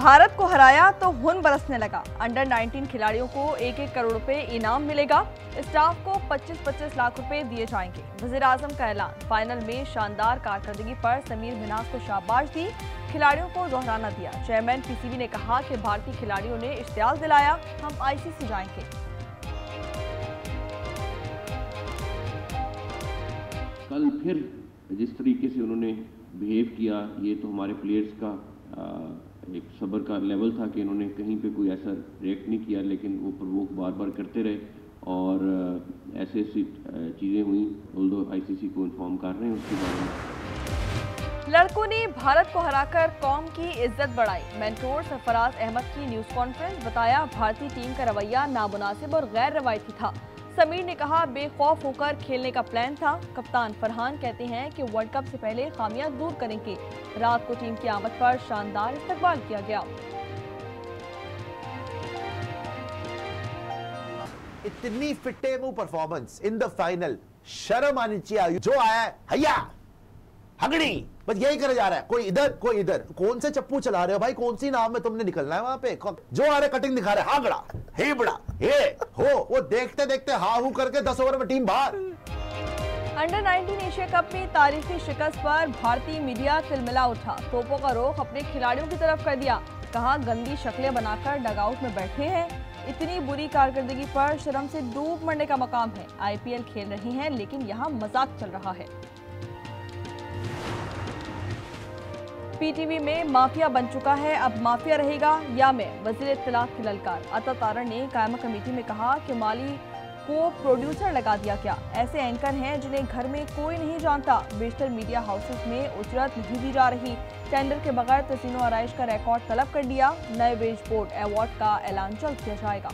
भारत को हराया तो हुन बरसने लगा। अंडर 19 खिलाड़ियों को 1-1 करोड़ रुपए इनाम मिलेगा। स्टाफ को 25-25 लाख रुपए दिए जाएंगे। वज़ीर-ए-आज़म का ऐलान। फाइनल में शानदार कारकर्दगी पर समीर मिन्हास को शाबाश दी, खिलाड़ियों को दोहराना दिया। चेयरमैन पीसीबी ने कहा कि भारतीय खिलाड़ियों ने इश्तियाल दिलाया, हम आईसीसी जाएंगे। कल फिर जिस तरीके से उन्होंने बिहेव किया, ये तो हमारे प्लेयर्स का एक सब्र का लेवल था कि इन्होंने कहीं पे कोई ऐसा रिएक्ट नहीं किया, लेकिन वो प्रवोक बार बार करते रहे और ऐसी चीज़ें हुई। ऑल्दो आईसीसी को इन्फॉर्म कर रहे हैं उसके बारे में। लड़कों ने भारत को हराकर कौम की इज्जत बढ़ाई। मेंटोर सरफराज अहमद की न्यूज़ कॉन्फ्रेंस। बताया भारतीय टीम का रवैया नामुनासिब और गैर रवायती था। समीर ने कहा बेखौफ होकर खेलने का प्लान था। कप्तान फरहान कहते हैं कि वर्ल्ड कप से पहले खामियां दूर करेंगे। रात को टीम की आमद पर शानदार इस्तकबाल किया गया। इतनी फिटे मुंह परफॉर्मेंस इन द फाइनल, शर्म आनी चाहिए। जो आया है हैया हगड़ी, बस यही करे जा रहा है, कोई इधर कोई इधर। कौन से चप्पू चला रहे हो भाई, कौन सी नाव में तुमने निकलना है वहां पे? जो आ रहे कटिंग दिखा रहे, हागड़ा हे बड़ा हे हो, वो देखते देखते हा हू करके 10 ओवर में टीम बाहर। अंडर 19 एशिया कप में तारीखी शिकस्त पर भारतीय मीडिया तिलमिला उठा। तोपों का रुख अपने खिलाड़ियों की तरफ कर दिया। कहा गंदी शक्लें बनाकर डगआउट में बैठे हैं। इतनी बुरी कारकर्दगी पर शर्म से डूब मरने का मकाम है। आईपीएल खेल रहे हैं लेकिन यहाँ मजाक चल रहा है। पीटीवी में माफिया बन चुका है, अब माफिया रहेगा या मैं, वजीर इत्तलात की ललकार। अता तारण ने कायमा कमेटी में कहा कि माली को प्रोड्यूसर लगा दिया गया। ऐसे एंकर हैं जिन्हें घर में कोई नहीं जानता। बेशतर मीडिया हाउसेस में उजरत नहीं दी जा रही। टेंडर के बगैर तज़ीनो आराइश का रिकॉर्ड तलब कर दिया। नए वेज बोर्ड अवार्ड का ऐलान जल्द किया जाएगा।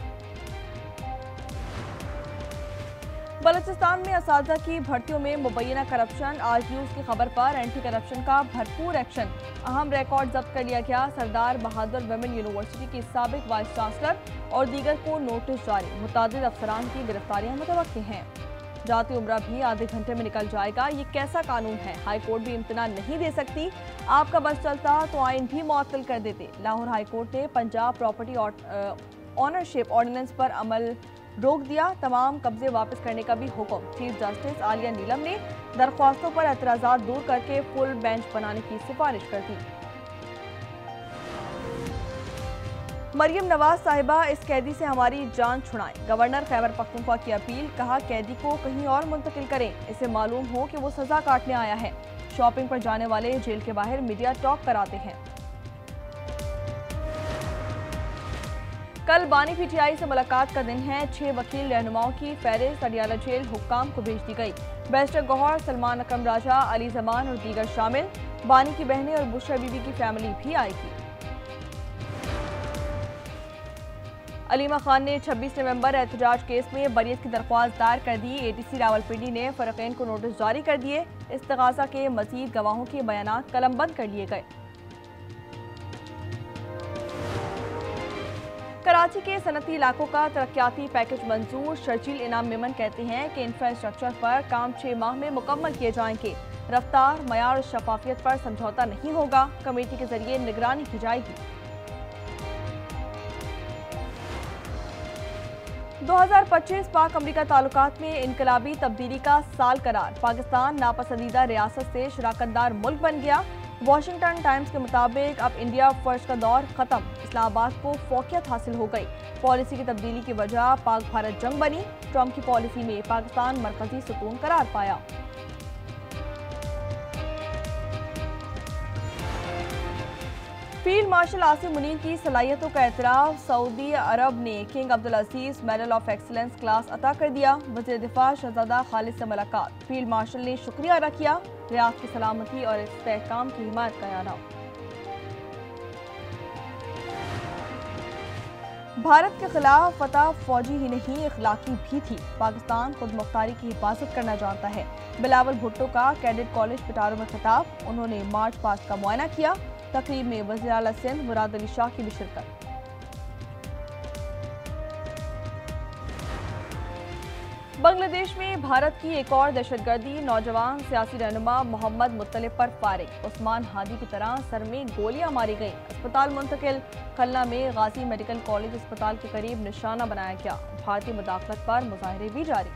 बलूचिस्तान में असातिज़ा की भर्तियों में मुबैना करप्शन। आज न्यूज़ की खबर पर एंटी करप्शन का भरपूर एक्शन। अहम रिकॉर्ड जब्त कर लिया गया। सरदार बहादुर वुमेन यूनिवर्सिटी की साबिक वाइस चांसलर और दीगर को नोटिस जारी। मुतादिद अफसरान की गिरफ्तारियां मुतवक्की हैं। जाती उम्रा भी आधे घंटे में निकल जाएगा। ये कैसा कानून है? हाई कोर्ट भी इम्तना नहीं दे सकती। आपका बस चलता तो आइन भी मुअत्तल कर देते। लाहौर हाई कोर्ट ने पंजाब प्रॉपर्टी ऑनरशिप ऑर्डिनेंस पर अमल रोक दिया। तमाम कब्जे वापस करने का भी हुक्म। चीफ जस्टिस आलिया नीलम ने दरख्वास्तों पर एतराज़ात दूर करके फुल बेंच बनाने की सिफारिश कर दी। मरियम नवाज साहिबा, इस कैदी से हमारी जान छुड़ाएं। गवर्नर खैबर पख्तूनख्वा की अपील। कहा कैदी को कहीं और मुंतकिल करें, इसे मालूम हो कि वो सजा काटने आया है। शॉपिंग पर जाने वाले जेल के बाहर मीडिया टॉक कराते हैं। कल बानी पीटीआई से मुलाकात का दिन है। 6 वकील रहनुमाओं की फहरिस्त अडियाला जेल हुक्काम को भेज दी गई। बैरिस्टर गौहर, सलमान अकरम राजा, अली जमान और दीगर शामिल। बानी की बहनें और बुशरा बीबी की फैमिली भी आएगी। अलीमा खान ने 26 नवंबर एहतजाज केस में बरियत की दरख्वास्त दायर कर दी। एटीसी रावलपिंडी ने फरीकैन को नोटिस जारी कर दिए। इस्तगासा के मजीद गवाहों के बयानात कलमबंद कर लिए गए। कराची के सनती इलाकों का तरक्याती पैकेज मंजूर। शर्जील इनाम मेमन कहते हैं कि इंफ्रास्ट्रक्चर पर काम 6 माह में मुकम्मल किए जाएंगे। रफ्तार, मयार और शफाफियत पर समझौता नहीं होगा। कमेटी के जरिए निगरानी की जाएगी। 2025 पाक अमरीका ताल्लुकात में इनकलाबी तब्दीली का साल करार। पाकिस्तान नापसंदीदा रियासत से शराकतदार मुल्क बन गया। वॉशिंगटन टाइम्स के मुताबिक अब इंडिया फर्स्ट का दौर खत्म। इस्लामाबाद को फौकियत हासिल हो गई। पॉलिसी की तब्दीली की वजह पाक भारत जंग बनी। ट्रंप की पॉलिसी में पाकिस्तान मरकजी सुकून करार पाया। फील्ड मार्शल आसिम मुनीर की सलाहियतों का एतराफ़। सऊदी अरब ने king Abdul Aziz medal of excellence class अता कर दिया। वज़ीर दिफा शहजादा खालिद से मुलाकात। फील्ड मार्शल ने शुक्रिया अदा किया। रियासत की सलामती और इस्तेहकाम की हिमायत का ऐलान। भारत के खिलाफ फतह फौजी ही नहीं इखलाकी भी थी। पाकिस्तान खुद मुख्तारी की हिफाजत करना जानता है। बिलावल भुट्टो का कैडेट कॉलेज पिटारो में खिताब। उन्होंने मार्च पास्ट का मुआयना किया। तकरीब में वज़ीर आला सिंध मुराद अली शाह की भी शिरकत। बांग्लादेश में भारत की एक और दहशतगर्दी, नौजवान सियासी रहनुमा मोहम्मद मुत्तलिब पर फायरिंग। उस्मान हादी की तरह सर में गोलियां मारी गईं। अस्पताल मुंतकिल। खलना में गाजी मेडिकल कॉलेज अस्पताल के करीब निशाना बनाया गया। भारतीय मुदाखलत पर मुजाहरे भी जारी।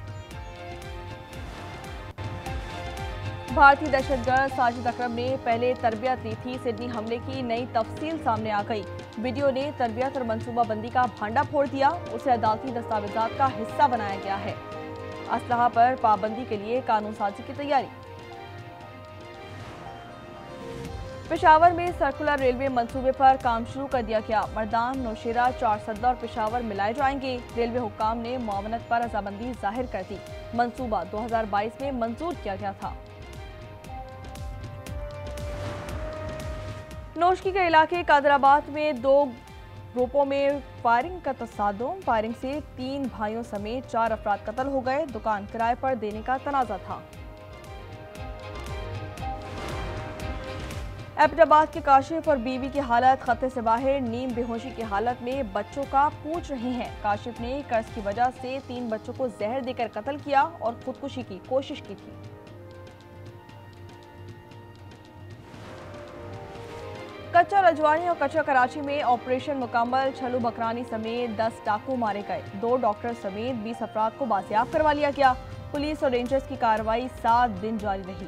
भारतीय दहशतगर्द साजिद अकरम ने पहले तरबियत ली थी। सिडनी हमले की नई तफसील सामने आ गई। वीडियो ने तरबियत और मनसूबाबंदी का भांडा फोड़ दिया। उसे अदालती दस्तावेजात का हिस्सा बनाया गया है। असलहा पर पाबंदी के लिए कानून साजी की तैयारी। पेशावर में सर्कुलर रेलवे मंसूबे पर काम शुरू कर दिया गया। मर्दान, नौशेरा, चारसद्दा और पेशावर मिलाए जाएंगे। रेलवे हुक्काम ने मुआवनत पर रजामंदी जाहिर कर दी। मंसूबा 2022 में मंजूर किया गया था। नौशकी के इलाके कादराबाद में 2 ग्रुपों में फायरिंग का तसादुम। फायरिंग से 3 भाइयों समेत 4 अफराद कत्ल हो गए। दुकान किराए पर देने का तनाजा था। एबटाबाद के काशिफ और बीवी की हालत खतरे से बाहर। नीम बेहोशी की हालत में बच्चों का पूछ रहे हैं। काशिफ ने कर्ज की वजह से 3 बच्चों को जहर देकर कत्ल किया और खुदकुशी की कोशिश की थी। कच्चा रजवानी और कच्चा कराची में ऑपरेशन मुकम्मल। छलू बकरानी समेत 10 डाकू मारे गए। 2 डॉक्टर समेत 20 अफराद को बाजियाब करवा लिया गया। पुलिस और रेंजर्स की कार्रवाई 7 दिन जारी रही।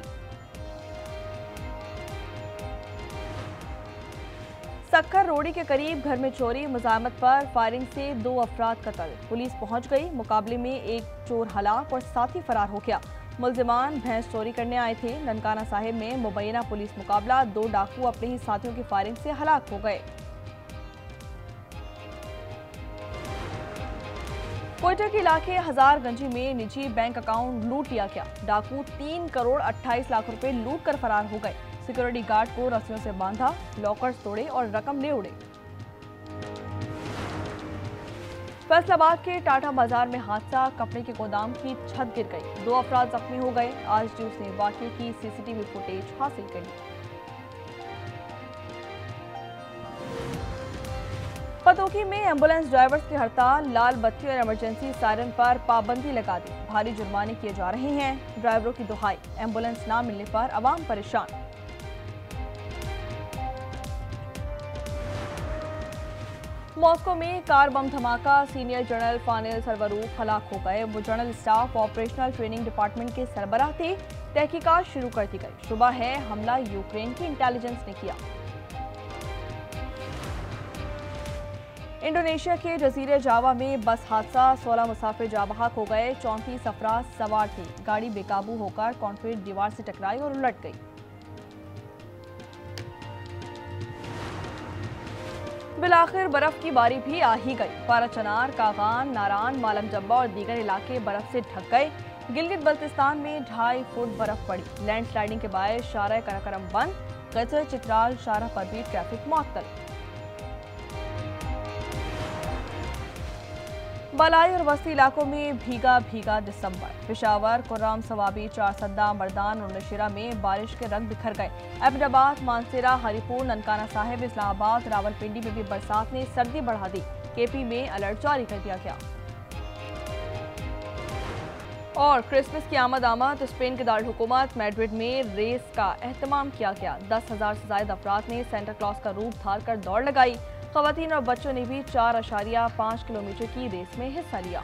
सक्खर रोडी के करीब घर में चोरी। मुजाहमत पर फायरिंग से 2 अफराद कत्ल। पुलिस पहुंच गई। मुकाबले में एक चोर हलाक और साथी फरार हो गया। मुलजिमान भैंस चोरी करने आए थे। ननकाना साहिब में मुबैना पुलिस मुकाबला। 2 डाकू अपने ही साथियों की फायरिंग से हलाक हो गए। कोयटा के इलाके हजारगंजी में निजी बैंक अकाउंट लूट लिया गया। डाकू 3 करोड़ 28 लाख रुपए लूट कर फरार हो गए। सिक्योरिटी गार्ड को रस्सियों से बांधा, लॉकर्स तोड़े और रकम ले उड़े। फैसलाबाद के टाटा बाजार में हादसा। कपड़े के गोदाम की छत गिर गई। 2 अफराद जख्मी हो गए। आज न्यूज़ ने वाकये की सीसीटीवी फुटेज हासिल करी। पतोकी में एम्बुलेंस ड्राइवर्स की हड़ताल। लाल बत्ती और इमरजेंसी सायरन पर पाबंदी लगा दी। भारी जुर्माने किए जा रहे हैं। ड्राइवरों की दुहाई। एम्बुलेंस न मिलने पर अवाम परेशान। मॉस्को में कार बम धमाका। सीनियर जनरल फानिल सरवरूख हलाक हो गए। वो general staff operational training department के सरबराह थे। तहकीकात शुरू कर दी गई। शुबा है हमला यूक्रेन की इंटेलिजेंस ने किया। इंडोनेशिया के जजीरे जावा में बस हादसा। 16 मुसाफिर जाँ बहक हो गए। 34 अफराद सवार थे। गाड़ी बेकाबू होकर कंक्रीट दीवार से टकराई और उलट गई। बिलाखिर बर्फ की बारी भी आ ही गई। पाराचनार, कागान, नारान, मालम जब्बा और दीगर इलाके बर्फ से ढक गए। गिलगित बल्तिस्तान में 2.5 फुट बर्फ पड़ी। लैंडस्लाइडिंग के बाद शाहराह कराकरम बंद। गजर, चित्राल शाहराह पर भी ट्रैफिक मुअत्तल। बलाई और वस्ती इलाकों में भीगा भीगा दिसंबर। पेशावर, कुर्राम, सवाबी, चारसद्दा, मर्दान और नौशेरा में बारिश के रंग बिखर गए। एबटाबाद, मानसेरा, हरिपुर, ननकाना साहिब, इस्लामाबाद, रावलपिंडी में भी बरसात ने सर्दी बढ़ा दी। केपी में अलर्ट जारी कर दिया गया। और क्रिसमस की आमद स्पेन के दारुल-हुकूमत मैड्रिड में रेस का एहतमाम किया गया। 10,000 से ज्यादा अफराद ने सेंटा क्लॉज का रूप धार कर दौड़ लगाई। खवातीन और बच्चों ने भी 4.5 किलोमीटर की रेस में हिस्सा लिया।